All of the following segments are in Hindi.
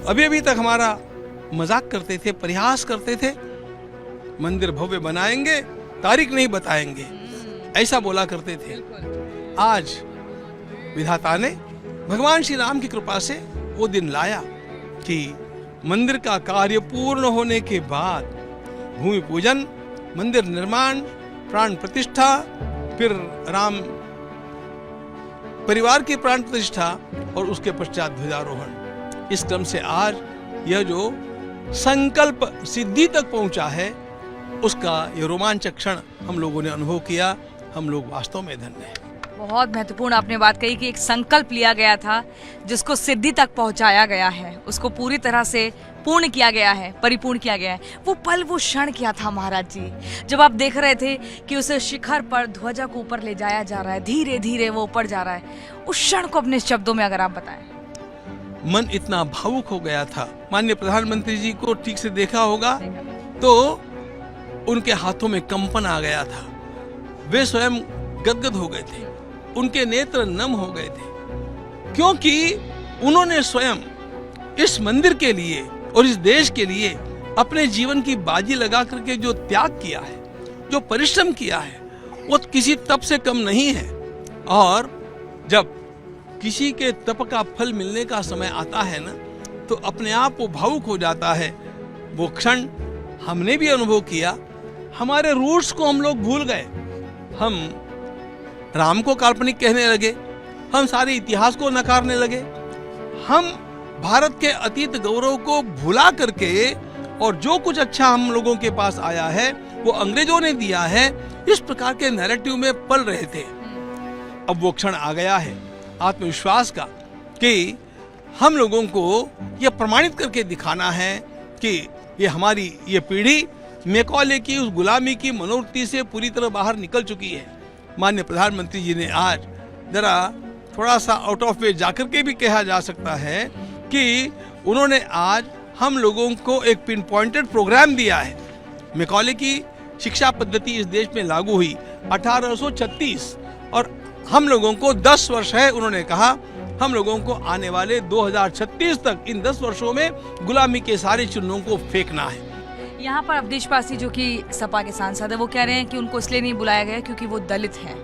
अभी अभी तक हमारा मजाक करते थे, परिहास करते थे, मंदिर भव्य बनाएंगे, तारीख नहीं बताएंगे, ऐसा बोला करते थे। आज विधाता ने भगवान श्री राम की कृपा से वो दिन लाया कि मंदिर का कार्य पूर्ण होने के बाद भूमि पूजन, मंदिर निर्माण, प्राण प्रतिष्ठा, फिर राम परिवार की प्राण प्रतिष्ठा और उसके पश्चात ध्वजारोहण। इस क्रम से आज यह जो संकल्प सिद्धि तक पहुंचा है, उसका ये रोमांचक क्षण हम लोगों ने अनुभव किया। हम लोग वास्तव में धन्य हैं। बहुत महत्वपूर्ण आपने बात कही कि एक संकल्प लिया गया था जिसको सिद्धि तक पहुंचाया गया है, उसको पूरी तरह से पूर्ण किया गया है, परिपूर्ण किया गया है। वो पल, वो क्षण क्या था महाराज जी, जब आप देख रहे थे कि उस शिखर पर ध्वजा को ऊपर ले जाया जा रहा है, धीरे धीरे वो ऊपर जा रहा है, उस क्षण को अपने शब्दों में अगर आप बताएं। मन इतना भावुक हो गया था। माननीय प्रधानमंत्री जी को ठीक से देखा होगा तो उनके हाथों में कंपन आ गया था, वे स्वयं गदगद हो गए थे, उनके नेत्र नम हो गए थे, क्योंकि उन्होंने स्वयं इस मंदिर के लिए और इस देश के लिए अपने जीवन की बाजी लगा करके जो त्याग किया है, जो परिश्रम किया है, वो किसी तप से कम नहीं है। और जब किसी के तप का फल मिलने का समय आता है ना, तो अपने आप वो भावुक हो जाता है। वो क्षण हमने भी अनुभव किया। हमारे रूट्स को हम लोग भूल गए, हम राम को काल्पनिक कहने लगे, हम सारे इतिहास को नकारने लगे, हम भारत के अतीत गौरव को भुला करके और जो कुछ अच्छा हम लोगों के पास आया है वो अंग्रेजों ने दिया है, इस प्रकार के नैरेटिव में पल रहे थे। अब वो क्षण आ गया है आत्मविश्वास का कि हम लोगों को यह प्रमाणित करके दिखाना है कि ये हमारी ये पीढ़ी मैकॉले की उस गुलामी की मनोवृत्ति से पूरी तरह बाहर निकल चुकी है। माननीय प्रधानमंत्री जी ने आज जरा थोड़ा सा आउट ऑफ वे जाकर के भी कहा जा सकता है कि उन्होंने आज हम लोगों को एक पिन पॉइंटेड प्रोग्राम दिया है। मैकॉले की शिक्षा पद्धति इस देश में लागू हुई 1836 और हम लोगों को 10 वर्ष है। उन्होंने कहा हम लोगों को आने वाले 2036 तक इन 10 वर्षों में गुलामी के सारे चिन्हों को फेंकना है। यहाँ पर अवधेश पासी जो कि सपा के सांसद है, वो कह रहे हैं कि उनको इसलिए नहीं बुलाया गया क्योंकि वो दलित हैं।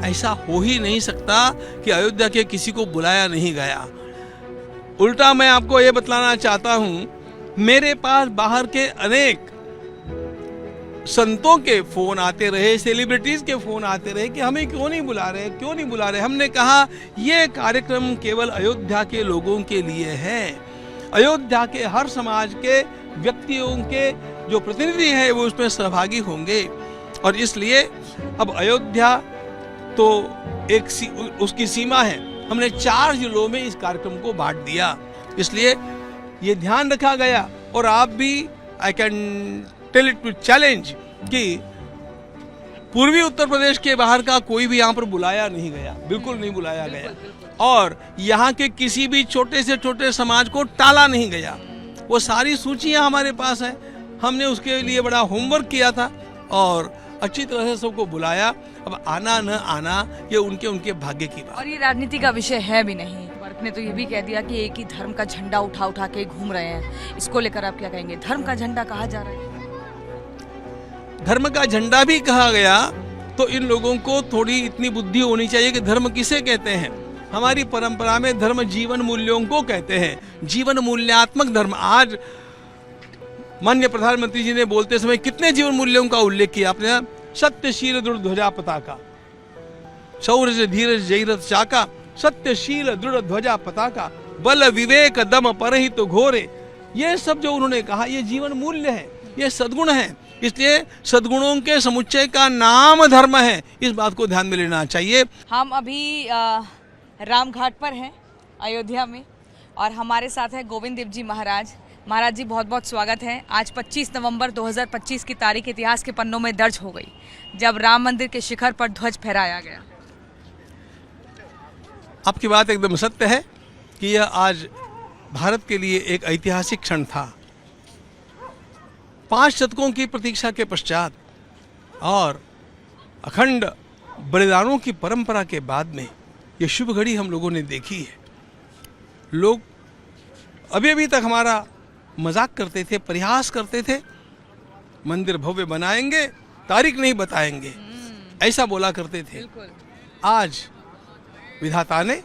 ऐसा हो ही नहीं सकता कि अयोध्या के किसी को बुलाया नहीं गया। उल्टा मैं आपको ये बतलाना चाहता हूं, मेरे पास बाहर के अनेक संतों के फोन आते रहे, सेलिब्रिटीज के फोन आते रहे कि हमें क्यों नहीं बुला रहे, क्यों नहीं बुला रहे। हमने कहा ये कार्यक्रम केवल अयोध्या के लोगों के लिए है। अयोध्या के हर समाज के व्यक्तियों के जो प्रतिनिधि हैं वो उसमें सहभागी होंगे और इसलिए अब अयोध्या तो एक उसकी सीमा है। हमने 4 जिलों में इस कार्यक्रम को बांट दिया, इसलिए ये ध्यान रखा गया। और आप भी, I can tell it with challenge, कि पूर्वी उत्तर प्रदेश के बाहर का कोई भी यहाँ पर बुलाया नहीं गया, बिल्कुल नहीं बुलाया गया। और यहाँ के किसी भी छोटे से छोटे समाज को टाला नहीं गया। वो सारी सूचियाँ हमारे पास है, हमने उसके लिए बड़ा होमवर्क किया था और अच्छी तरह से सबको बुलाया। अब आना न आना ये उनके भाग्य की बात। और ये राजनीति का विषय है भी नहीं। वर्क ने तो ये भी कह दिया कि एक ही धर्म का झंडा उठा उठा के घूम रहे हैं। इसको लेकर आप क्या कहेंगे? धर्म का झंडा कहा जा रहा है। धर्म का झंडा भी कहा गया तो इन लोगों को थोड़ी इतनी बुद्धि होनी चाहिए कि धर्म किसे कहते हैं। हमारी परंपरा में धर्म जीवन मूल्यों को कहते हैं, जीवन मूल्यात्मक धर्म। आज माननीय प्रधानमंत्री जी ने बोलते समय कितने जीवन मूल्यों का उल्लेख किया आपने। सत्यशील दृढ़ ध्वजा पताका, शौर्य धीरज जयरथ चाका, सत्यशील दृढ़ ध्वजा पताका, बल विवेक दम परहित घोरे। ये सब जो उन्होंने कहा ये जीवन मूल्य है, ये सद्गुण है। इसलिए सद्गुणों के समुच्चय का नाम धर्म है, इस बात को ध्यान में लेना चाहिए। हम अभी राम घाट पर हैं अयोध्या में और हमारे साथ है गोविंद देव जी महाराज। महाराज जी बहुत बहुत स्वागत है। आज 25 नवंबर 2025 की तारीख इतिहास के पन्नों में दर्ज हो गई जब राम मंदिर के शिखर पर ध्वज फहराया गया। आपकी बात एकदम सत्य है कि यह आज भारत के लिए एक ऐतिहासिक क्षण था। 5 शतकों की प्रतीक्षा के पश्चात और अखंड बलिदानों की परंपरा के बाद में ये शुभ घड़ी हम लोगों ने देखी है। लोग अभी अभी तक हमारा मजाक करते थे, परिहास करते थे, मंदिर भव्य बनाएंगे, तारीख नहीं बताएंगे, ऐसा बोला करते थे। आज विधाता ने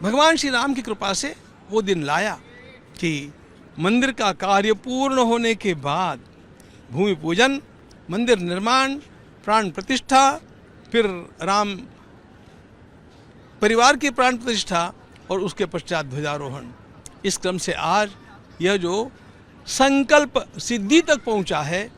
भगवान श्री राम की कृपा से वो दिन लाया कि मंदिर का कार्य पूर्ण होने के बाद भूमि पूजन, मंदिर निर्माण, प्राण प्रतिष्ठा, फिर राम परिवार की प्राण प्रतिष्ठा और उसके पश्चात ध्वजारोहण। इस क्रम से आज यह जो संकल्प सिद्धि तक पहुंचा है,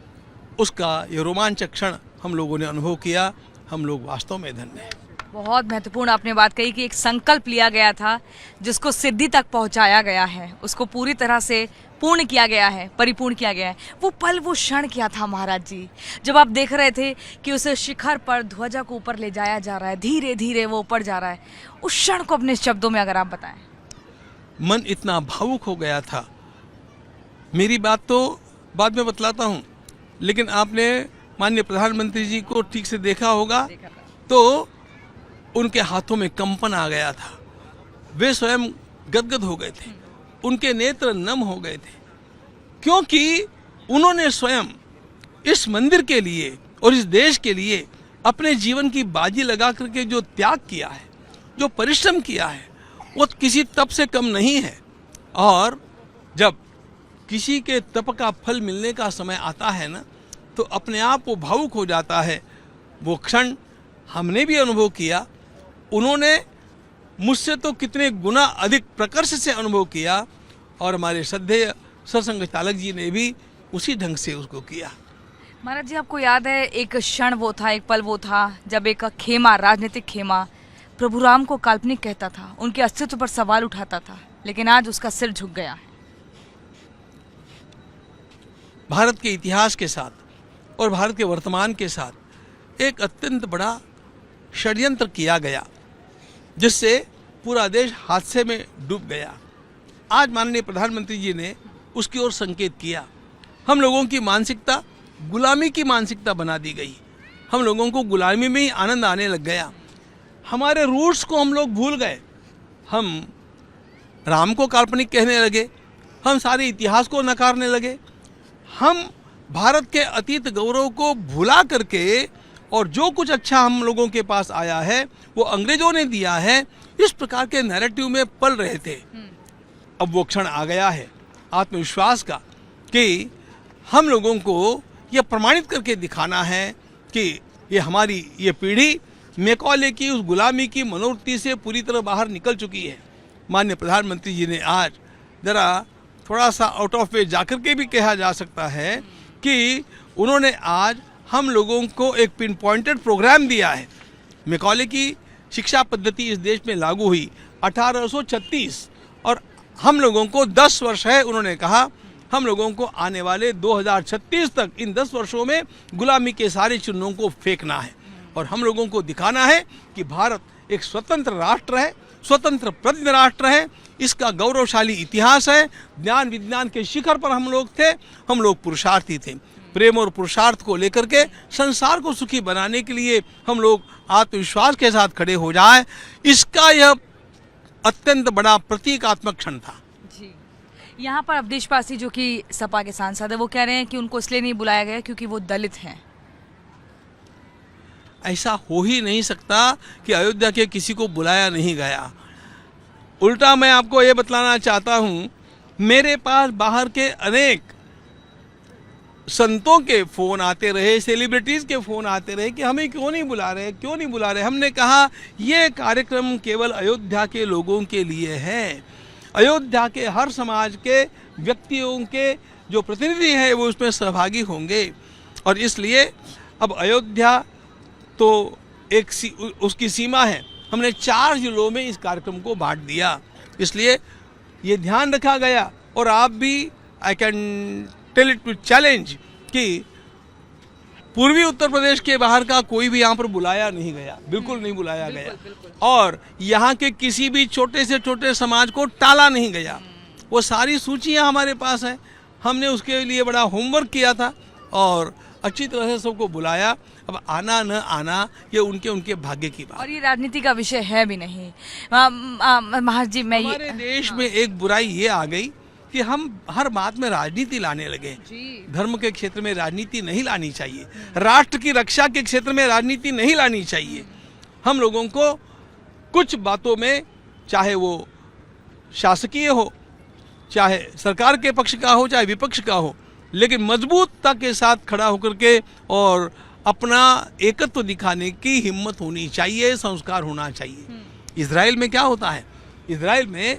उसका यह रोमांचक क्षण हम लोगों ने अनुभव किया। हम लोग वास्तव में धन्य हैं। बहुत महत्वपूर्ण आपने बात कही कि एक संकल्प लिया गया था जिसको सिद्धि तक पहुंचाया गया है, उसको पूरी तरह से पूर्ण किया गया है, परिपूर्ण किया गया है। वो पल, वो क्षण क्या था महाराज जी, जब आप देख रहे थे कि उस शिखर पर ध्वजा को ऊपर ले जाया जा रहा है, धीरे धीरे वो ऊपर जा रहा है, उस क्षण को अपने शब्दों में अगर आप बताएं। मन इतना भावुक हो गया था। मेरी बात तो बाद में बतलाता हूँ, लेकिन आपने माननीय प्रधानमंत्री जी को ठीक से देखा होगा तो उनके हाथों में कंपन आ गया था। वे स्वयं गदगद हो गए थे, उनके नेत्र नम हो गए थे, क्योंकि उन्होंने स्वयं इस मंदिर के लिए और इस देश के लिए अपने जीवन की बाजी लगा करके जो त्याग किया है, जो परिश्रम किया है, वो किसी तप से कम नहीं है। और जब किसी के तप का फल मिलने का समय आता है ना, तो अपने आप वो भावुक हो जाता है। वो क्षण हमने भी अनुभव किया, उन्होंने मुझसे तो कितने गुना अधिक प्रकर्ष से अनुभव किया, और हमारे श्रद्धेय सरसंघ चालक जी ने भी उसी ढंग से उसको किया। महाराज जी, आपको याद है एक क्षण वो था, एक पल वो था जब एक खेमा, राजनीतिक खेमा प्रभु राम को काल्पनिक कहता था, उनके अस्तित्व पर सवाल उठाता था, लेकिन आज उसका सिर झुक गया है। भारत के इतिहास के साथ और भारत के वर्तमान के साथ एक अत्यंत बड़ा षड्यंत्र किया गया, जिससे पूरा देश हादसे में डूब गया। आज माननीय प्रधानमंत्री जी ने उसकी ओर संकेत किया। हम लोगों की मानसिकता गुलामी की मानसिकता बना दी गई। हम लोगों को गुलामी में ही आनंद आने लग गया। हमारे रूट्स को हम लोग भूल गए। हम राम को काल्पनिक कहने लगे, हम सारे इतिहास को नकारने लगे, हम भारत के अतीत गौरव को भुला करके और जो कुछ अच्छा हम लोगों के पास आया है वो अंग्रेजों ने दिया है, इस प्रकार के नैरेटिव में पल रहे थे। अब वो क्षण आ गया है आत्मविश्वास का कि हम लोगों को यह प्रमाणित करके दिखाना है कि ये हमारी ये पीढ़ी मैकॉले की उस गुलामी की मनोवृत्ति से पूरी तरह बाहर निकल चुकी है। माननीय प्रधानमंत्री जी ने आज जरा थोड़ा सा आउट ऑफ वे जाकर के भी कहा जा सकता है कि उन्होंने आज हम लोगों को एक पिन पॉइंटेड प्रोग्राम दिया है। मैकॉले की शिक्षा पद्धति इस देश में लागू हुई 1836 और हम लोगों को 10 वर्ष है। उन्होंने कहा हम लोगों को आने वाले 2036 तक इन 10 वर्षों में गुलामी के सारे चिन्हों को फेंकना है और हम लोगों को दिखाना है कि भारत एक स्वतंत्र राष्ट्र है, स्वतंत्र प्रज्ञ राष्ट्र है। इसका गौरवशाली इतिहास है। ज्ञान विज्ञान के शिखर पर हम लोग थे, हम लोग पुरुषार्थी थे। प्रेम और पुरुषार्थ को लेकर के संसार को सुखी बनाने के लिए हम लोग आत्मविश्वास के साथ खड़े हो जाए, इसका यह अत्यंत बड़ा प्रतीकात्मक क्षण था। जी, यहाँ पर अवधेश पासी जो कि सपा के सांसद है, वो कह रहे हैं कि उनको इसलिए नहीं बुलाया गया क्योंकि वो दलित हैं। ऐसा हो ही नहीं सकता कि अयोध्या के किसी को बुलाया नहीं गया। उल्टा मैं आपको ये बतलाना चाहता हूँ, मेरे पास बाहर के अनेक संतों के फ़ोन आते रहे, सेलिब्रिटीज़ के फ़ोन आते रहे कि हमें क्यों नहीं बुला रहे, क्यों नहीं बुला रहे। हमने कहा ये कार्यक्रम केवल अयोध्या के लोगों के लिए है। अयोध्या के हर समाज के व्यक्तियों के जो प्रतिनिधि हैं वो उसमें सहभागी होंगे और इसलिए अब अयोध्या तो एक उसकी सीमा है। हमने 4 जिलों में इस कार्यक्रम को बांट दिया, इसलिए ये ध्यान रखा गया। और आप भी, I can tell it with challenge, कि पूर्वी उत्तर प्रदेश के बाहर का कोई भी यहाँ पर बुलाया नहीं गया, बिल्कुल नहीं बुलाया गया। और यहाँ के किसी भी छोटे से छोटे समाज को टाला नहीं गया। वो सारी सूचियाँ हमारे पास हैं, हमने उसके लिए बड़ा होमवर्क किया था और अच्छी तरह से सबको बुलाया। अब आना न आना ये उनके भाग्य की बात। और ये राजनीति का विषय है भी नहीं। महाराज जी, मैं हमारे देश में एक बुराई ये आ गई कि हम हर बात में राजनीति लाने लगे। जी। धर्म के क्षेत्र में राजनीति नहीं लानी चाहिए, राष्ट्र की रक्षा के क्षेत्र में राजनीति नहीं लानी चाहिए। हम लोगों को कुछ बातों में, चाहे वो शासकीय हो, चाहे सरकार के पक्ष का हो, चाहे विपक्ष का हो, लेकिन मजबूतता के साथ खड़ा होकर के और अपना एकत्व दिखाने की हिम्मत होनी चाहिए, संस्कार होना चाहिए। इजराइल में क्या होता है, इजराइल में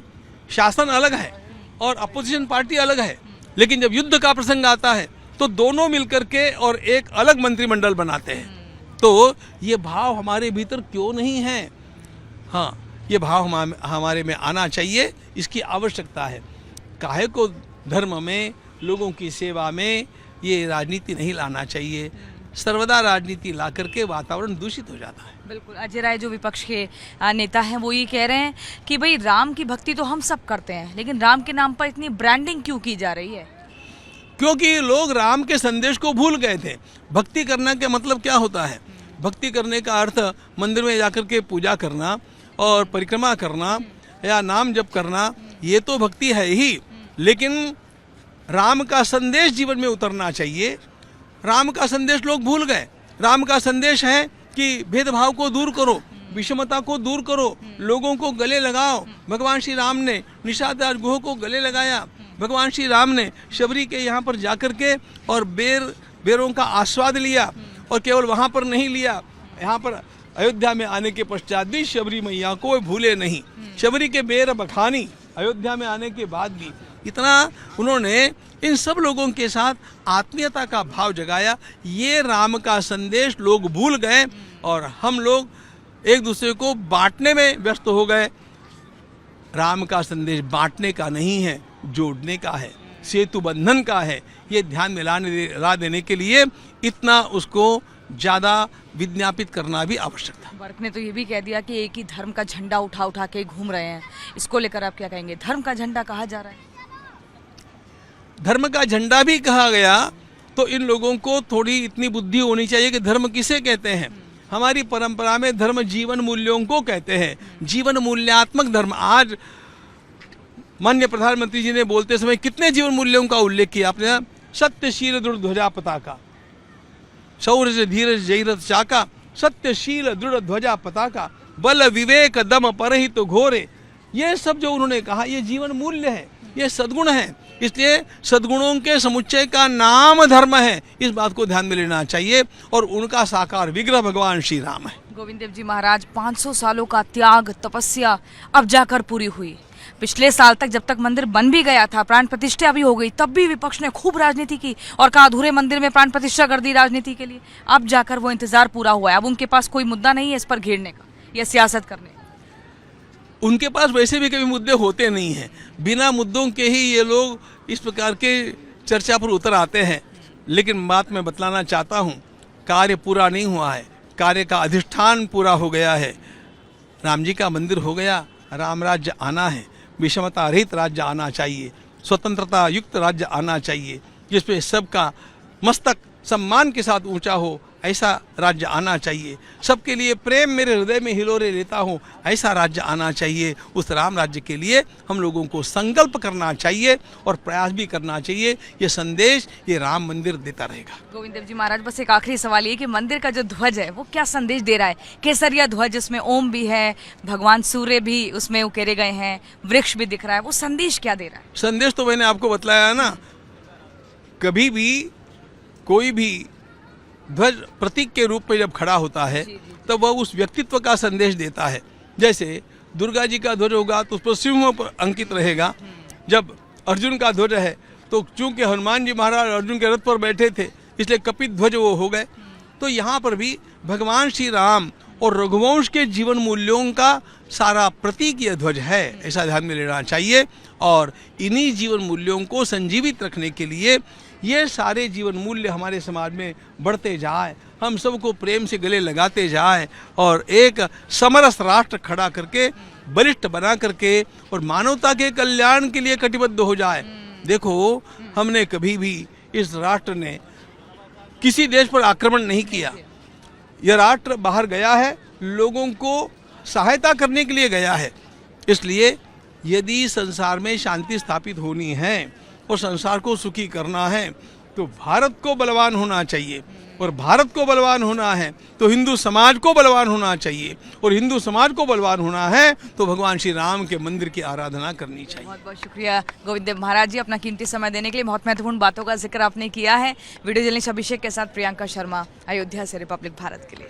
शासन अलग है और अपोजिशन पार्टी अलग है, लेकिन जब युद्ध का प्रसंग आता है तो दोनों मिलकर के और एक अलग मंत्रिमंडल बनाते हैं। तो ये भाव हमारे भीतर क्यों नहीं है? हाँ, ये भाव हमारे में आना चाहिए, इसकी आवश्यकता है। काहे को धर्म में, लोगों की सेवा में ये राजनीति नहीं लाना चाहिए। सर्वदा राजनीति ला करके वातावरण दूषित हो जाता है। बिल्कुल। अजय राय जो विपक्ष के नेता हैं वो ये कह रहे हैं कि भाई राम की भक्ति तो हम सब करते हैं, लेकिन राम के नाम पर इतनी ब्रांडिंग क्यों की जा रही है? क्योंकि लोग राम के संदेश को भूल गए थे। भक्ति करना का मतलब क्या होता है? भक्ति करने का अर्थ मंदिर में जाकर के पूजा करना और परिक्रमा करना या नाम जप करना, ये तो भक्ति है ही, लेकिन राम का संदेश जीवन में उतरना चाहिए। राम का संदेश लोग भूल गए। राम का संदेश है कि भेदभाव को दूर करो, विषमता को दूर करो, लोगों को गले लगाओ। भगवान श्री राम ने निषाद राजगुह को गले लगाया। भगवान श्री राम ने शबरी के यहाँ पर जाकर के और बेरों का आस्वाद लिया, और केवल वहाँ पर नहीं लिया, यहाँ पर अयोध्या में आने के पश्चात भी शबरी मैया को भूले नहीं। शबरी के बेर बखानी अयोध्या में आने के बाद भी इतना उन्होंने इन सब लोगों के साथ आत्मीयता का भाव जगाया। ये राम का संदेश लोग भूल गए और हम लोग एक दूसरे को बांटने में व्यस्त हो गए। राम का संदेश बांटने का नहीं है, जोड़ने का है, सेतु बंधन का है। ये ध्यान में ला देने के लिए इतना उसको ज़्यादा विज्ञापित करना भी आवश्यक था। वर्क ने तो ये भी कह दिया कि एक ही धर्म का झंडा उठा उठा के घूम रहे हैं। इसको लेकर आप क्या कहेंगे? धर्म का झंडा कहा जा रहा है। धर्म का झंडा भी कहा गया तो इन लोगों को थोड़ी इतनी बुद्धि होनी चाहिए कि धर्म किसे कहते हैं। हमारी परंपरा में धर्म जीवन मूल्यों को कहते हैं, जीवन मूल्यात्मक धर्म। आज माननीय प्रधानमंत्री जी ने बोलते समय कितने जीवन मूल्यों का उल्लेख किया आपने। सत्यशील दृढ़ ध्वजा पताका, शौर्य धीरज जयरथ चाका, सत्यशील दृढ़ ध्वजा पताका, बल विवेक दम परहित घोरे। ये सब जो उन्होंने कहा ये जीवन मूल्य है, ये सद्गुण है। इसलिए सद्गुणों के समुच्चय का नाम धर्म है, इस बात को ध्यान में लेना चाहिए। और उनका साकार विग्रह भगवान श्री राम है। गोविंद देव जी महाराज, 500 सालों का त्याग तपस्या अब जाकर पूरी हुई। पिछले साल तक जब तक मंदिर बन भी गया था, प्राण प्रतिष्ठा भी हो गई, तब भी विपक्ष ने खूब राजनीति की और कहा अधूरे मंदिर में प्राण प्रतिष्ठा कर दी राजनीति के लिए। अब जाकर वो इंतजार पूरा हुआ है। अब उनके पास कोई मुद्दा नहीं है इस पर घेरने का या सियासत करने का। उनके पास वैसे भी कभी मुद्दे होते नहीं हैं। बिना मुद्दों के ही ये लोग इस प्रकार के चर्चा पर उतर आते हैं। लेकिन बात मैं बतलाना चाहता हूँ, कार्य पूरा नहीं हुआ है, कार्य का अधिष्ठान पूरा हो गया है। राम जी का मंदिर हो गया, राम राज्य आना है, विषमता रहित राज्य आना चाहिए, स्वतंत्रता युक्त राज्य आना चाहिए, जिसपे सबका मस्तक सम्मान के साथ ऊंचा हो, ऐसा राज्य आना चाहिए। सबके लिए प्रेम मेरे हृदय में हिलोरे लेता हूँ, ऐसा राज्य आना चाहिए। उस राम राज्य के लिए हम लोगों को संकल्प करना चाहिए और प्रयास भी करना चाहिए। ये संदेश ये राम मंदिर देता रहेगा। गोविंद देव जी महाराज, बस एक आखिरी सवाल ये कि मंदिर का जो ध्वज है वो क्या संदेश दे रहा है? केसरिया ध्वज, उसमें ओम भी है, भगवान सूर्य भी उसमें उकेरे गए हैं, वृक्ष भी दिख रहा है, वो संदेश क्या दे रहा है? संदेश तो मैंने आपको बतलाया ना, कभी भी कोई भी ध्वज प्रतीक के रूप में जब खड़ा होता है तब वह उस व्यक्तित्व का संदेश देता है। जैसे दुर्गा जी का ध्वज होगा तो उस पर सिंह पर अंकित रहेगा। जब अर्जुन का ध्वज है तो चूंकि हनुमान जी महाराज अर्जुन के रथ पर बैठे थे इसलिए कपित ध्वज वो हो गए। तो यहाँ पर भी भगवान श्री राम और रघुवंश के जीवन मूल्यों का सारा प्रतीक यह ध्वज है, ऐसा ध्यान में लेना चाहिए। और इन्हीं जीवन मूल्यों को संजीवित रखने के लिए ये सारे जीवन मूल्य हमारे समाज में बढ़ते जाए, हम सबको प्रेम से गले लगाते जाए और एक समरस राष्ट्र खड़ा करके बलिष्ठ बना करके और मानवता के कल्याण के लिए कटिबद्ध हो जाए। देखो, हमने कभी भी इस राष्ट्र ने किसी देश पर आक्रमण नहीं किया। यह राष्ट्र बाहर गया है, लोगों को सहायता करने के लिए गया है। इसलिए यदि संसार में शांति स्थापित होनी है और संसार को सुखी करना है तो भारत को बलवान होना चाहिए, और भारत को बलवान होना है तो हिंदू समाज को बलवान होना चाहिए, और हिंदू समाज को बलवान होना है तो भगवान श्री राम के मंदिर की आराधना करनी चाहिए। बहुत बहुत शुक्रिया गोविंद देव महाराज जी, अपना कीमती समय देने के लिए। बहुत महत्वपूर्ण बातों का जिक्र आपने किया है। वीडियो जर्नलिस्ट अभिषेक के साथ प्रियंका शर्मा, अयोध्या से, रिपब्लिक भारत के लिए।